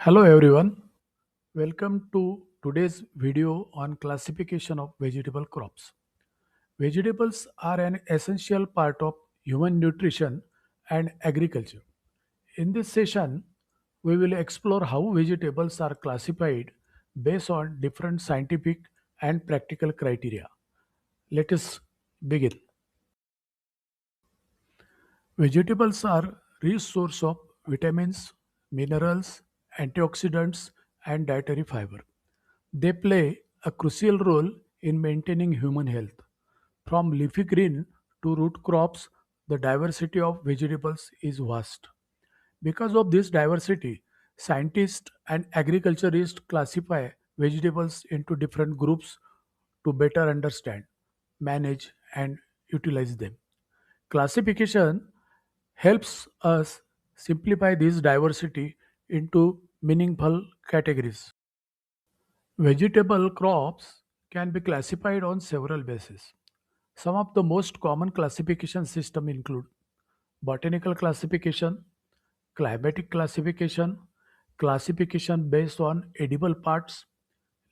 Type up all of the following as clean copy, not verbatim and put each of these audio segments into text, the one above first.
Hello everyone, welcome to today's video on classification of vegetable crops. Vegetables are an essential part of human nutrition and agriculture. In this session, we will explore how vegetables are classified based on different scientific and practical criteria. Let us begin. Vegetables are rich source of vitamins, minerals, antioxidants, and dietary fiber. They play a crucial role in maintaining human health. From leafy green to root crops, the diversity of vegetables is vast. Because of this diversity, scientists and agriculturists classify vegetables into different groups to better understand, manage, and utilize them. Classification helps us simplify this diversity into meaningful categories. Vegetable crops can be classified on several bases. Some of the most common classification system include botanical classification, climatic classification, classification based on edible parts,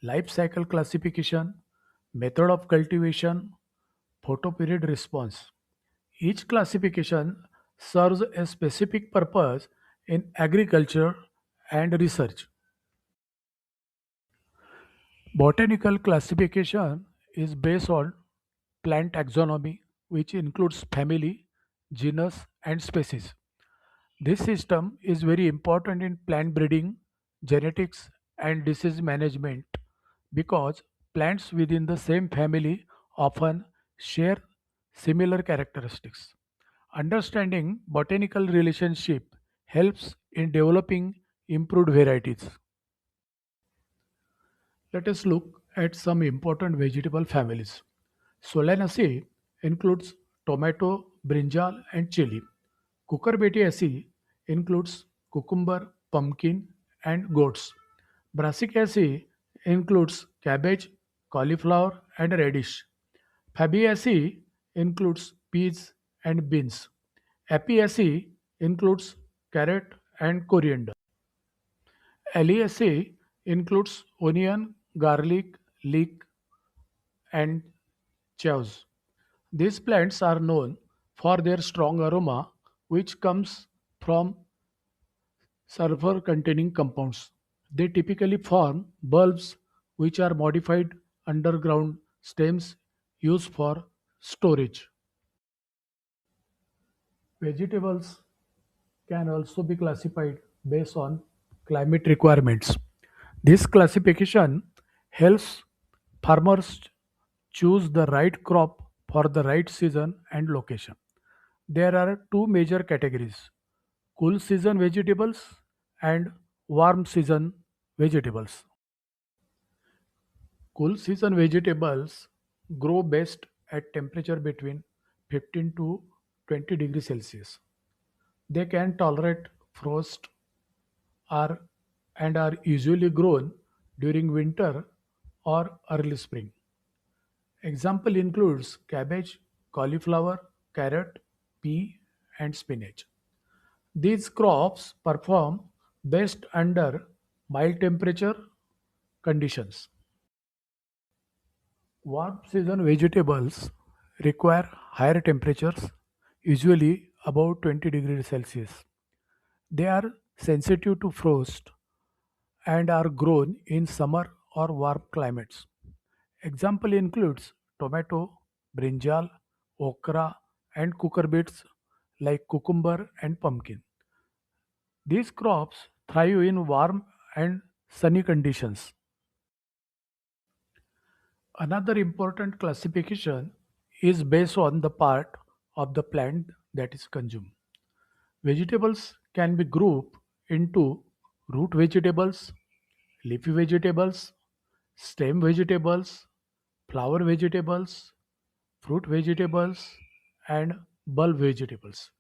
life cycle classification, method of cultivation, photoperiod response. Each classification serves a specific purpose in agriculture and research. Botanical classification is based on plant taxonomy, which includes family, genus, and species. This system is very important in plant breeding, genetics, and disease management because plants within the same family often share similar characteristics. Understanding botanical relationship helps in developing improved varieties. Let us look at some important vegetable families. Solanaceae includes tomato, brinjal, and chili. Cucurbitaceae includes cucumber, pumpkin, and goats. Brassicaceae includes cabbage, cauliflower, and radish. Fabaceae includes peas and beans. Apiaceae includes carrot and coriander. Alliaceae includes onion, garlic, leek, and chives. These plants are known for their strong aroma, which comes from sulfur containing compounds. They typically form bulbs which are modified underground stems used for storage. Vegetables can also be classified based on climate requirements. This classification helps farmers choose the right crop for the right season and location. There are two major categories: cool season vegetables and warm season vegetables. Cool season vegetables grow best at temperature between 15 to 20 degrees Celsius. They can tolerate frost are and are usually grown during winter or early spring. Example includes cabbage, cauliflower, carrot, pea, and spinach. These crops perform best under mild temperature conditions. Warm season vegetables require higher temperatures, usually above 20 degrees Celsius. They are sensitive to frost and are grown in summer or warm climates. Example includes tomato, brinjal, okra, and cucurbits like cucumber and pumpkin. These crops thrive in warm and sunny conditions. Another important classification is based on the part of the plant that is consumed. Vegetables can be grouped into root vegetables, leafy vegetables, stem vegetables, flower vegetables, fruit vegetables, and bulb vegetables.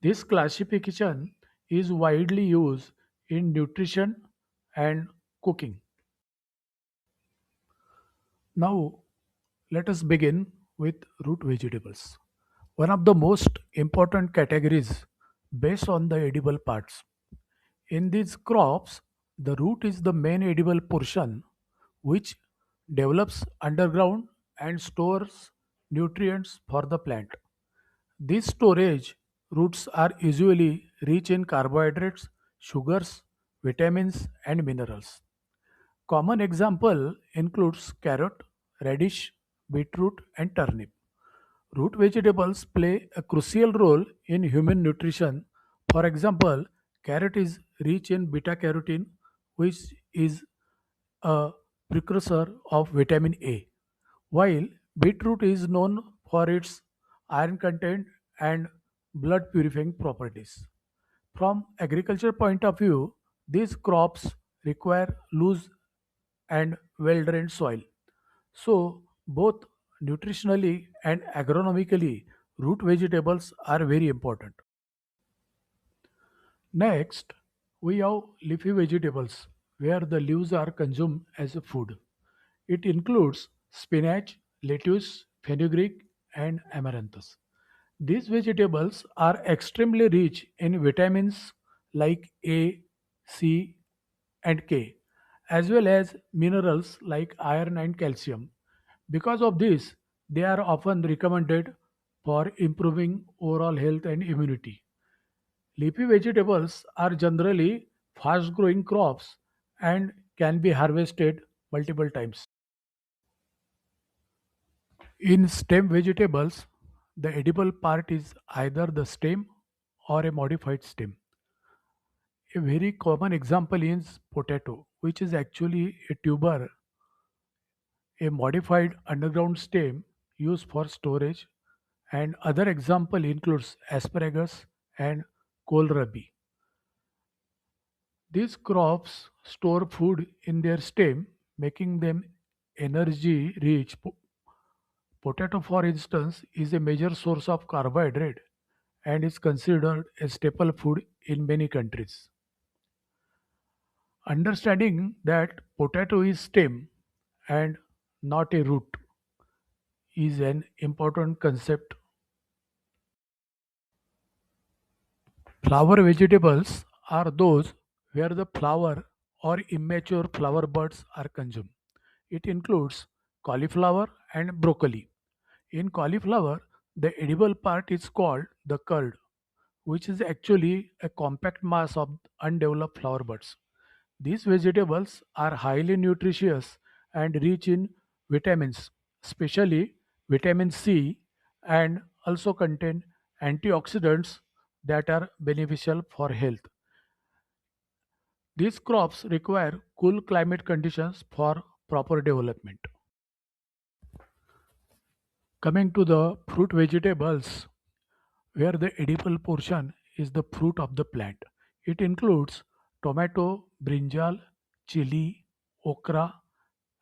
This classification is widely used in nutrition and cooking. Now, let us begin with root vegetables, one of the most important categories based on the edible parts. In these crops, The root is the main edible portion which develops underground and stores nutrients for the plant. These storage roots are usually rich in carbohydrates, sugars, vitamins, and minerals. Common example includes carrot, radish, beetroot, and turnip. Root vegetables play a crucial role in human nutrition. For example, carrot is rich in beta carotene, which is a precursor of vitamin A, while beetroot is known for its iron content and blood purifying properties. From agriculture point of view, these crops require loose and well-drained soil. So both nutritionally and agronomically, root vegetables are very important. Next, we have leafy vegetables where the leaves are consumed as a food. It includes spinach, lettuce, fenugreek, and amaranthus. These vegetables are extremely rich in vitamins like A, C, and K, as well as minerals like iron and calcium. Because of this, they are often recommended for improving overall health and immunity. Leafy vegetables are generally fast growing crops and can be harvested multiple times. In stem vegetables, the edible part is either the stem or a modified stem. A very common example is potato, which is actually a tuber, a modified underground stem used for storage, and other example includes asparagus and kohlrabi. These crops store food in their stem, making them energy rich. Potato, for instance, is a major source of carbohydrate and is considered a staple food in many countries. Understanding that potato is stem and not a root is an important concept. Flower vegetables are those where the flower or immature flower buds are consumed. It includes cauliflower and broccoli. In cauliflower, the edible part is called the curd, which is actually a compact mass of undeveloped flower buds. These vegetables are highly nutritious and rich in vitamins, especially vitamin C, and also contain antioxidants that are beneficial for health. These crops require cool climate conditions for proper development. Coming to the fruit vegetables, where the edible portion is the fruit of the plant. It includes tomato, brinjal, chili, okra,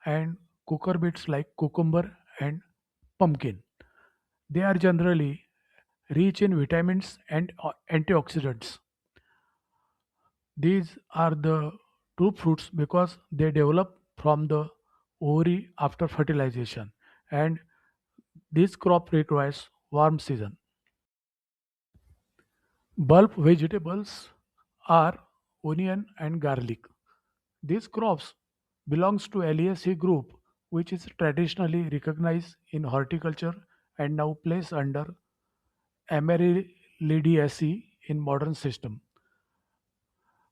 and cucurbits like cucumber and pumpkin. They are generally rich in vitamins and antioxidants. These are the true fruits because they develop from the ovary after fertilization, and this crop requires warm season. Bulb vegetables are onion and garlic. These crops belongs to Eliaceae group, which is traditionally recognized in horticulture and now placed under Amaryllidaceae in modern system.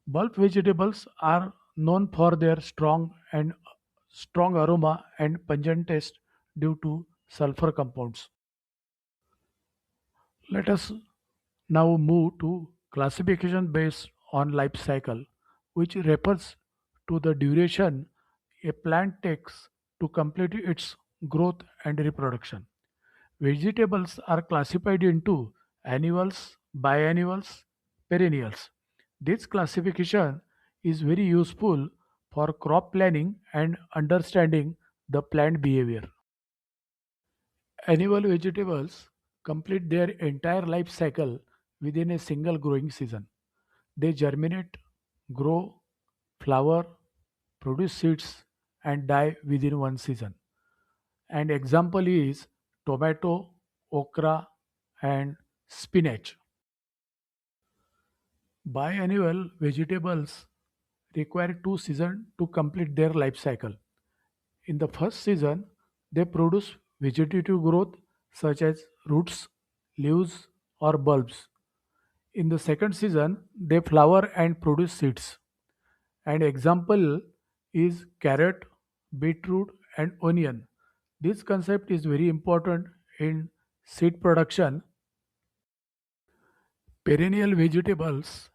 Bulb vegetables are known for their strong aroma and pungent taste due to sulfur compounds. Let us now move to classification based on life cycle, which refers to the duration a plant takes to complete its growth and reproduction. Vegetables are classified into annuals, biennials, perennials. This classification is very useful for crop planning and understanding the plant behavior. Annual vegetables complete their entire life cycle within a single growing season. They germinate, grow, flower, produce seeds, and die within one season. And example is tomato, okra, and spinach. Biannual vegetables require 2 seasons to complete their life cycle. In the first season, they produce vegetative growth such as roots, leaves, or bulbs. In the second season, they flower and produce seeds. An example is carrot, beetroot, and onion. This concept is very important in seed production. Perennial vegetables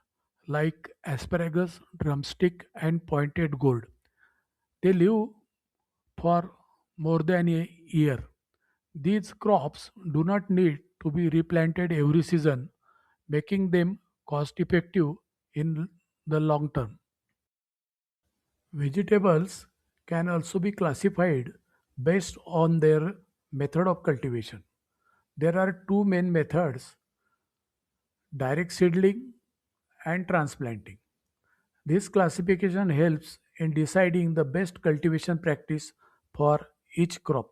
like asparagus, drumstick, and pointed gourd. They live for more than a year. These crops do not need to be replanted every season, making them cost effective in the long term. Vegetables can also be classified based on their method of cultivation. There are two main methods: direct seedling and transplanting. This classification helps in deciding the best cultivation practice for each crop.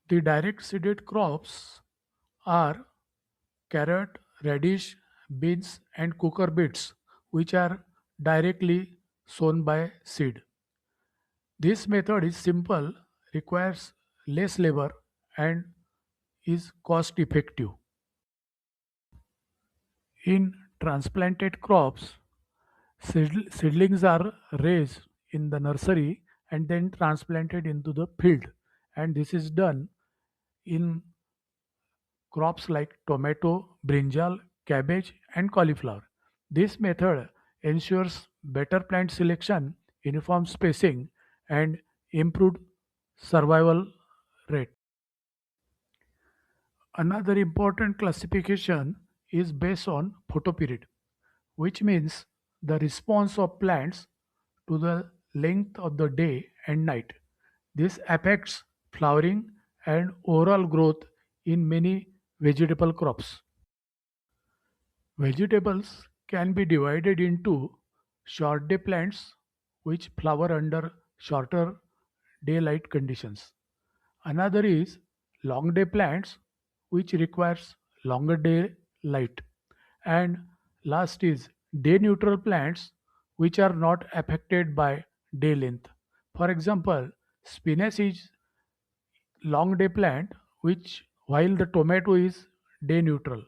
The direct seeded crops are carrot, radish, beans, and cooker beets, which are directly sown by seed. This method is simple, requires less labor, and is cost effective. In transplanted crops, seedlings are raised in the nursery and then transplanted into the field, and this is done in crops like tomato, brinjal, cabbage, and cauliflower. This method ensures better plant selection, uniform spacing, and improved survival rate. Another important classification is based on photoperiod, which means the response of plants to the length of the day and night. This affects flowering and overall growth in many vegetable crops. Vegetables can be divided into short day plants, which flower under shorter daylight conditions. Another is long day plants, which requires longer daylight. And last is day neutral plants, which are not affected by day length. For example, spinach is long day plant, which while the tomato is day neutral.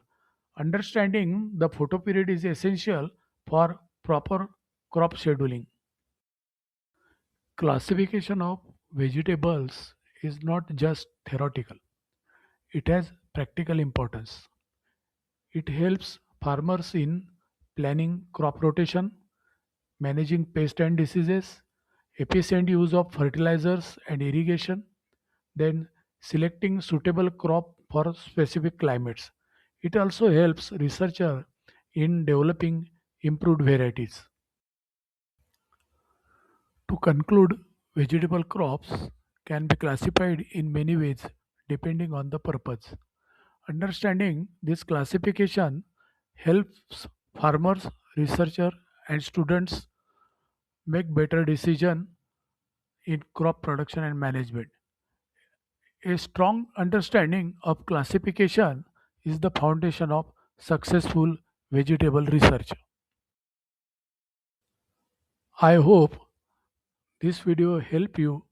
Understanding the photoperiod is essential for proper crop scheduling. Classification of vegetables is not just theoretical, it has practical importance. It helps farmers in planning crop rotation, managing pest and diseases, efficient use of fertilizers and irrigation, then selecting suitable crop for specific climates. It also helps researcher in developing improved varieties. To conclude, vegetable crops can be classified in many ways depending on the purpose. Understanding this classification helps farmers, researchers, and students make better decisions in crop production and management. A strong understanding of classification is the foundation of successful vegetable research. I hope this video help you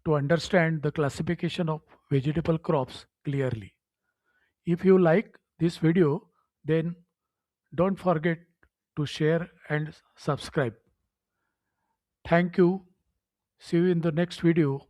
to understand the classification of vegetable crops clearly. If you like this video, then don't forget to share and subscribe. Thank you. See you in the next video.